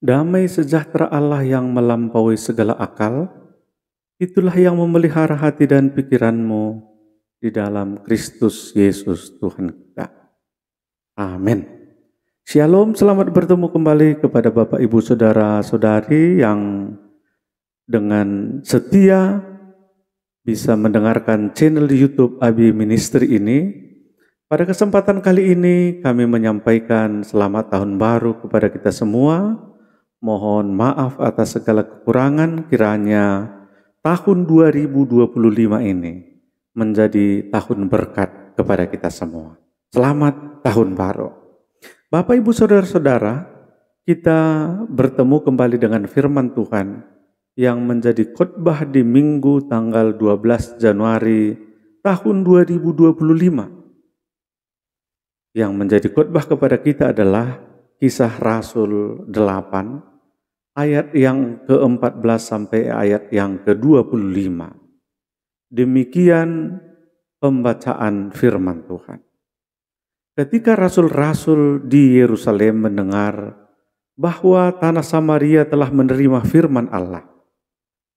Damai sejahtera Allah yang melampaui segala akal, itulah yang memelihara hati dan pikiranmu di dalam Kristus Yesus Tuhan kita. Amin. Shalom, selamat bertemu kembali kepada Bapak Ibu Saudara-saudari yang dengan setia bisa mendengarkan channel di YouTube Abi Ministry ini. Pada kesempatan kali ini kami menyampaikan selamat tahun baru kepada kita semua. Mohon maaf atas segala kekurangan, kiranya tahun 2025 ini menjadi tahun berkat kepada kita semua. Selamat tahun baru. Bapak Ibu Saudara-saudara, kita bertemu kembali dengan firman Tuhan yang menjadi khotbah di Minggu tanggal 12 Januari tahun 2025. Yang menjadi khotbah kepada kita adalah Kisah Rasul 8 ayat yang ke-14 sampai ayat yang ke-25. Demikian pembacaan firman Tuhan. Ketika rasul-rasul di Yerusalem mendengar bahwa tanah Samaria telah menerima firman Allah,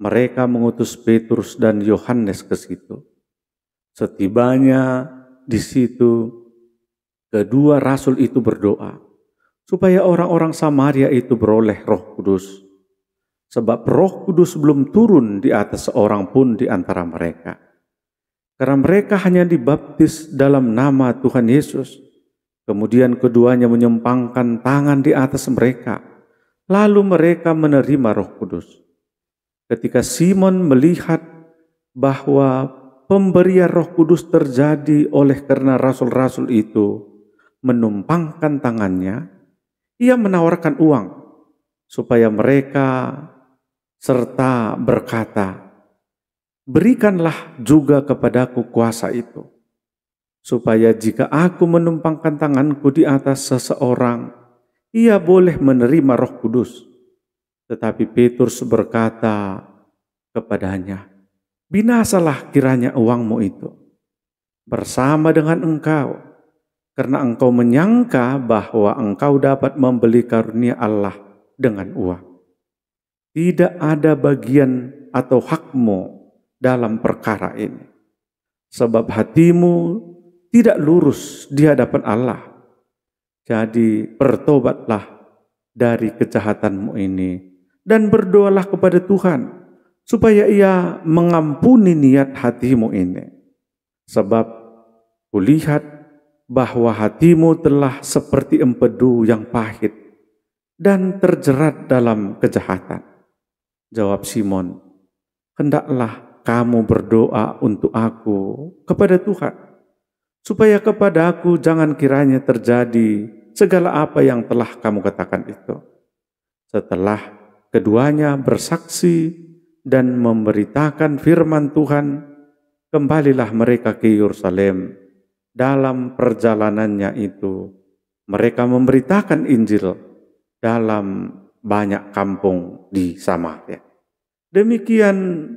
mereka mengutus Petrus dan Yohanes ke situ. Setibanya di situ, kedua rasul itu berdoa supaya orang-orang Samaria itu beroleh Roh Kudus. Sebab Roh Kudus belum turun di atas seorang pun di antara mereka. Karena mereka hanya dibaptis dalam nama Tuhan Yesus. Kemudian keduanya menyempangkan tangan di atas mereka. Lalu mereka menerima Roh Kudus. Ketika Simon melihat bahwa pemberian Roh Kudus terjadi oleh karena rasul-rasul itu menumpangkan tangannya, ia menawarkan uang supaya mereka serta berkata, "Berikanlah juga kepadaku kuasa itu, supaya jika aku menumpangkan tanganku di atas seseorang, ia boleh menerima Roh Kudus." Tetapi Petrus berkata kepadanya, "Binasalah kiranya uangmu itu bersama dengan engkau, karena engkau menyangka bahwa engkau dapat membeli karunia Allah dengan uang. Tidak ada bagian atau hakmu dalam perkara ini, sebab hatimu tidak lurus di hadapan Allah. Jadi bertobatlah dari kejahatanmu ini dan berdoalah kepada Tuhan supaya Ia mengampuni niat hatimu ini. Sebab kulihat bahwa hatimu telah seperti empedu yang pahit dan terjerat dalam kejahatan." Jawab Simon, "Hendaklah kamu berdoa untuk aku kepada Tuhan, supaya kepada aku jangan kiranya terjadi segala apa yang telah kamu katakan itu." Setelah keduanya bersaksi dan memberitakan firman Tuhan, kembalilah mereka ke Yerusalem. Dalam perjalanannya itu, mereka memberitakan Injil dalam banyak kampung di Samaria. Demikian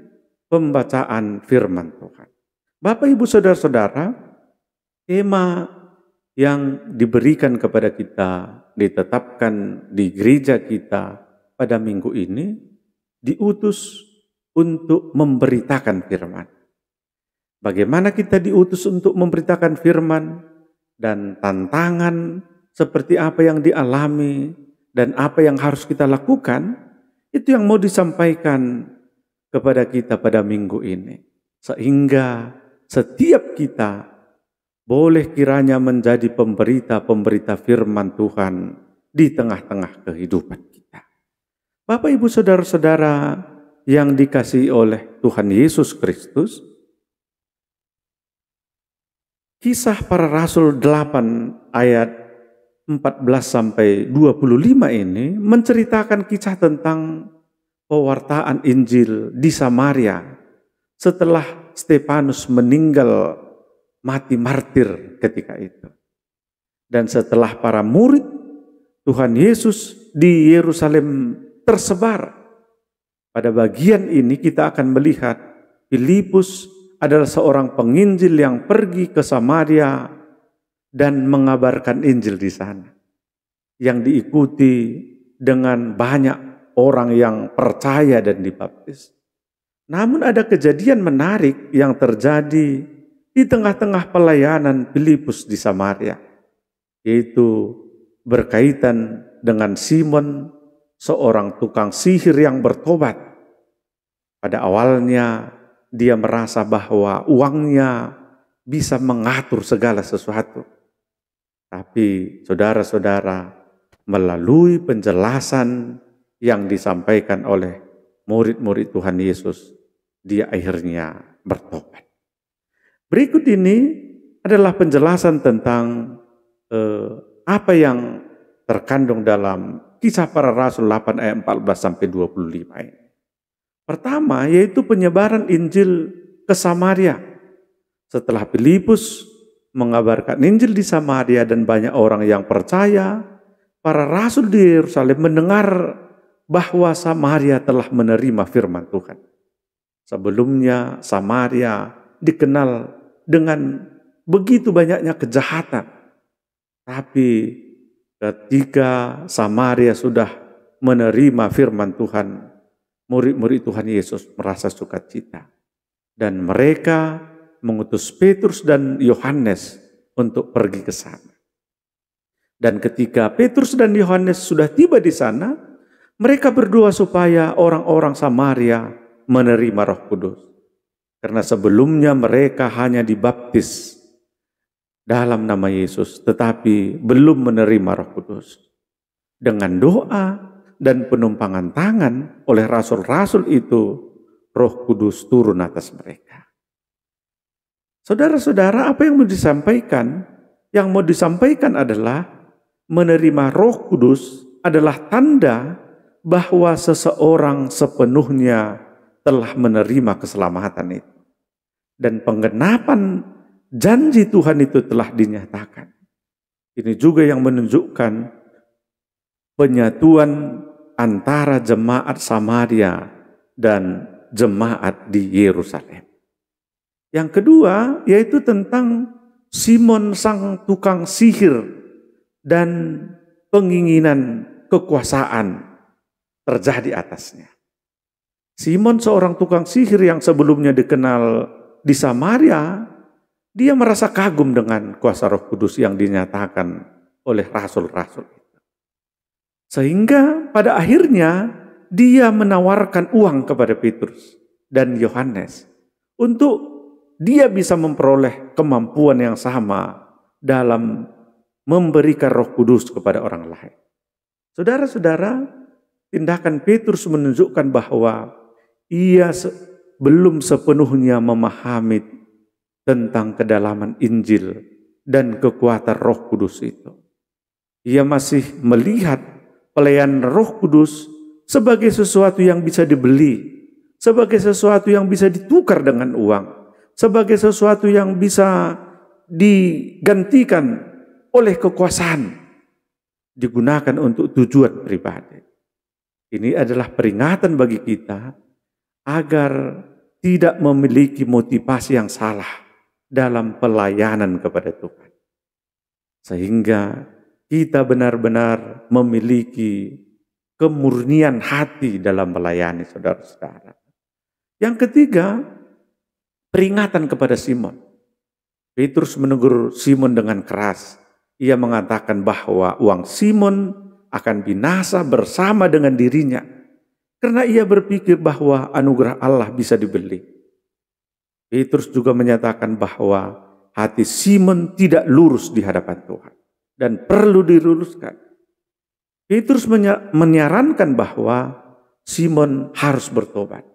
pembacaan firman Tuhan. Bapak, Ibu, Saudara-saudara, tema yang diberikan kepada kita, ditetapkan di gereja kita pada minggu ini, diutus untuk memberitakan firman. Bagaimana kita diutus untuk memberitakan firman dan tantangan seperti apa yang dialami dan apa yang harus kita lakukan, itu yang mau disampaikan kepada kita pada minggu ini. Sehingga setiap kita boleh kiranya menjadi pemberita-pemberita firman Tuhan di tengah-tengah kehidupan kita. Bapak, Ibu, Saudara-saudara yang dikasihi oleh Tuhan Yesus Kristus, Kisah Para Rasul 8 ayat 14 sampai 25 ini menceritakan kisah tentang pewartaan Injil di Samaria setelah Stefanus meninggal mati martir ketika itu. Dan setelah para murid Tuhan Yesus di Yerusalem tersebar. Pada bagian ini kita akan melihat Filipus adalah seorang penginjil yang pergi ke Samaria dan mengabarkan Injil di sana, yang diikuti dengan banyak orang yang percaya dan dibaptis. Namun ada kejadian menarik yang terjadi di tengah-tengah pelayanan Filipus di Samaria, yaitu berkaitan dengan Simon, seorang tukang sihir yang bertobat. Pada awalnya dia merasa bahwa uangnya bisa mengatur segala sesuatu. Tapi saudara-saudara, melalui penjelasan yang disampaikan oleh murid-murid Tuhan Yesus, dia akhirnya bertobat. Berikut ini adalah penjelasan tentang apa yang terkandung dalam Kisah Para Rasul 8 ayat 14-25 ini. Pertama, yaitu penyebaran Injil ke Samaria. Setelah Filipus mengabarkan Injil di Samaria dan banyak orang yang percaya, para rasul di Yerusalem mendengar bahwa Samaria telah menerima firman Tuhan. Sebelumnya Samaria dikenal dengan begitu banyaknya kejahatan. Tapi ketika Samaria sudah menerima firman Tuhan, murid-murid Tuhan Yesus merasa sukacita. Dan mereka mengutus Petrus dan Yohanes untuk pergi ke sana. Dan ketika Petrus dan Yohanes sudah tiba di sana, mereka berdoa supaya orang-orang Samaria menerima Roh Kudus. Karena sebelumnya mereka hanya dibaptis dalam nama Yesus, tetapi belum menerima Roh Kudus. Dengan doa dan penumpangan tangan oleh rasul-rasul itu, Roh Kudus turun atas mereka. Saudara-saudara, apa yang mau disampaikan? Yang mau disampaikan adalah menerima Roh Kudus adalah tanda bahwa seseorang sepenuhnya telah menerima keselamatan itu. Dan penggenapan janji Tuhan itu telah dinyatakan. Ini juga yang menunjukkan penyatuan antara jemaat Samaria dan jemaat di Yerusalem. Yang kedua yaitu tentang Simon sang tukang sihir dan penginginan kekuasaan terjadi atasnya. Simon seorang tukang sihir yang sebelumnya dikenal di Samaria, dia merasa kagum dengan kuasa Roh Kudus yang dinyatakan oleh rasul-rasul itu. Sehingga pada akhirnya dia menawarkan uang kepada Petrus dan Yohanes untuk dia bisa memperoleh kemampuan yang sama dalam memberikan Roh Kudus kepada orang lain. Saudara-saudara, tindakan Petrus menunjukkan bahwa ia belum sepenuhnya memahami tentang kedalaman Injil dan kekuatan Roh Kudus itu. Ia masih melihat pelayanan Roh Kudus sebagai sesuatu yang bisa dibeli, sebagai sesuatu yang bisa ditukar dengan uang, sebagai sesuatu yang bisa digantikan oleh kekuasaan, digunakan untuk tujuan pribadi. Ini adalah peringatan bagi kita agar tidak memiliki motivasi yang salah dalam pelayanan kepada Tuhan. Sehingga kita benar-benar memiliki kemurnian hati dalam melayani saudara-saudara. Yang ketiga, peringatan kepada Simon. Petrus menegur Simon dengan keras. Ia mengatakan bahwa uang Simon akan binasa bersama dengan dirinya. Karena ia berpikir bahwa anugerah Allah bisa dibeli. Petrus juga menyatakan bahwa hati Simon tidak lurus di hadapan Tuhan. Dan perlu diluruskan. Petrus menyarankan bahwa Simon harus bertobat.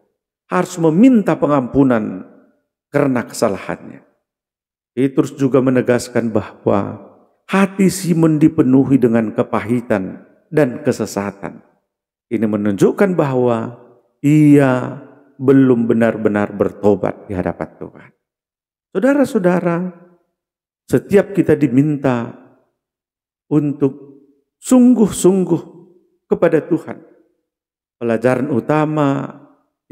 Harus meminta pengampunan karena kesalahannya. Petrus juga menegaskan bahwa hati Simon dipenuhi dengan kepahitan dan kesesatan. Ini menunjukkan bahwa ia belum benar-benar bertobat di hadapan Tuhan. Saudara-saudara, setiap kita diminta untuk sungguh-sungguh kepada Tuhan. Pelajaran utama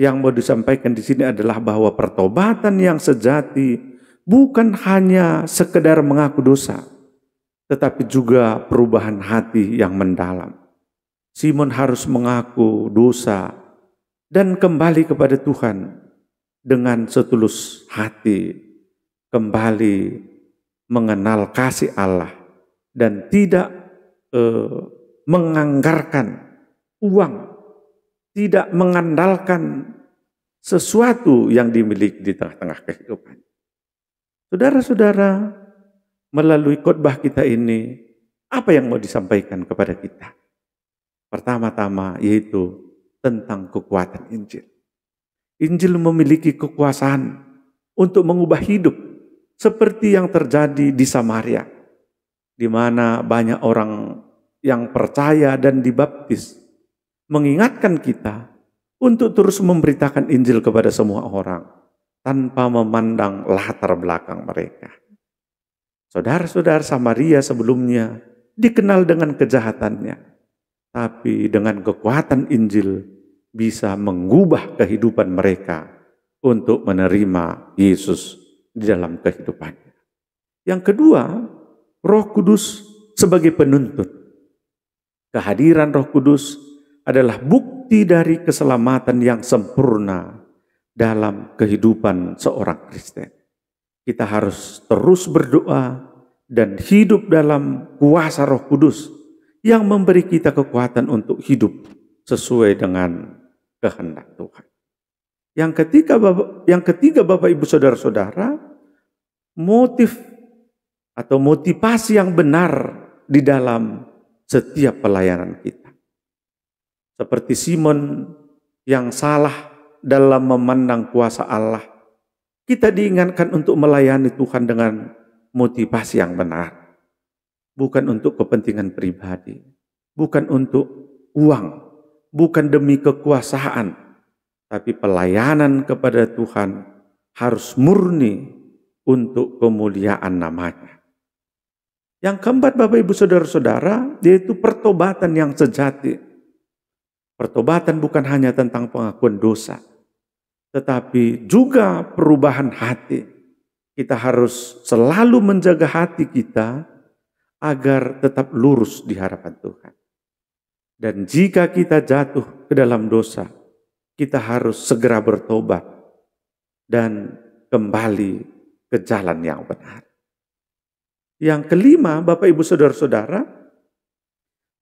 yang mau disampaikan di sini adalah bahwa pertobatan yang sejati bukan hanya sekedar mengaku dosa, tetapi juga perubahan hati yang mendalam. Simon harus mengaku dosa dan kembali kepada Tuhan dengan setulus hati, kembali mengenal kasih Allah dan tidak menganggarkan uang, tidak mengandalkan sesuatu yang dimiliki di tengah-tengah kehidupan. Saudara-saudara, melalui khotbah kita ini, apa yang mau disampaikan kepada kita? Pertama-tama yaitu tentang kekuatan Injil. Injil memiliki kekuasaan untuk mengubah hidup, seperti yang terjadi di Samaria, di mana banyak orang yang percaya dan dibaptis, mengingatkan kita untuk terus memberitakan Injil kepada semua orang, tanpa memandang latar belakang mereka. Saudara-saudara, Samaria sebelumnya dikenal dengan kejahatannya, tapi dengan kekuatan Injil bisa mengubah kehidupan mereka untuk menerima Yesus di dalam kehidupannya. Yang kedua, Roh Kudus sebagai penuntut. Kehadiran Roh Kudus adalah bukti dari keselamatan yang sempurna dalam kehidupan seorang Kristen. Kita harus terus berdoa dan hidup dalam kuasa Roh Kudus yang memberi kita kekuatan untuk hidup sesuai dengan kehendak Tuhan. Yang ketiga Bapak Ibu Saudara-saudara, motif atau motivasi yang benar di dalam setiap pelayanan kita. Seperti Simon yang salah dalam memandang kuasa Allah, kita diingatkan untuk melayani Tuhan dengan motivasi yang benar. Bukan untuk kepentingan pribadi, bukan untuk uang, bukan demi kekuasaan, tapi pelayanan kepada Tuhan harus murni untuk kemuliaan namanya. Yang keempat Bapak Ibu Saudara-saudara, yaitu pertobatan yang sejati. Pertobatan bukan hanya tentang pengakuan dosa, tetapi juga perubahan hati. Kita harus selalu menjaga hati kita agar tetap lurus di hadapan Tuhan. Dan jika kita jatuh ke dalam dosa, kita harus segera bertobat dan kembali ke jalan yang benar. Yang kelima, Bapak Ibu Saudara-saudara,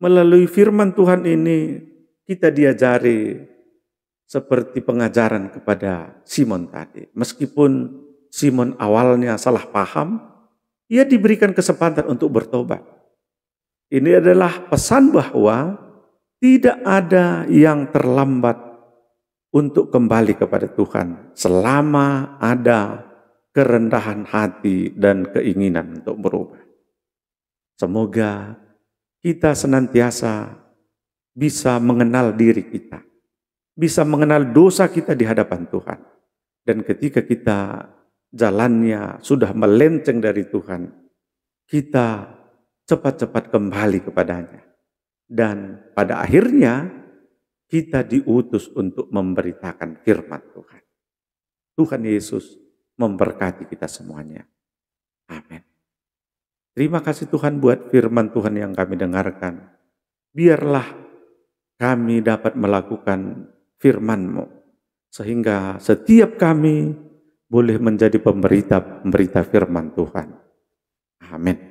melalui firman Tuhan ini kita diajari seperti pengajaran kepada Simon tadi. Meskipun Simon awalnya salah paham, ia diberikan kesempatan untuk bertobat. Ini adalah pesan bahwa tidak ada yang terlambat untuk kembali kepada Tuhan selama ada kerendahan hati dan keinginan untuk berubah. Semoga kita senantiasa bisa mengenal diri kita, bisa mengenal dosa kita di hadapan Tuhan. Dan ketika kita jalannya sudah melenceng dari Tuhan, kita cepat-cepat kembali kepadanya. Dan pada akhirnya kita diutus untuk memberitakan firman Tuhan. Tuhan Yesus memberkati kita semuanya. Amin. Terima kasih Tuhan buat firman Tuhan yang kami dengarkan. Biarlah kami dapat melakukan firman-Mu, sehingga setiap kami boleh menjadi pemberita firman Tuhan. Amin.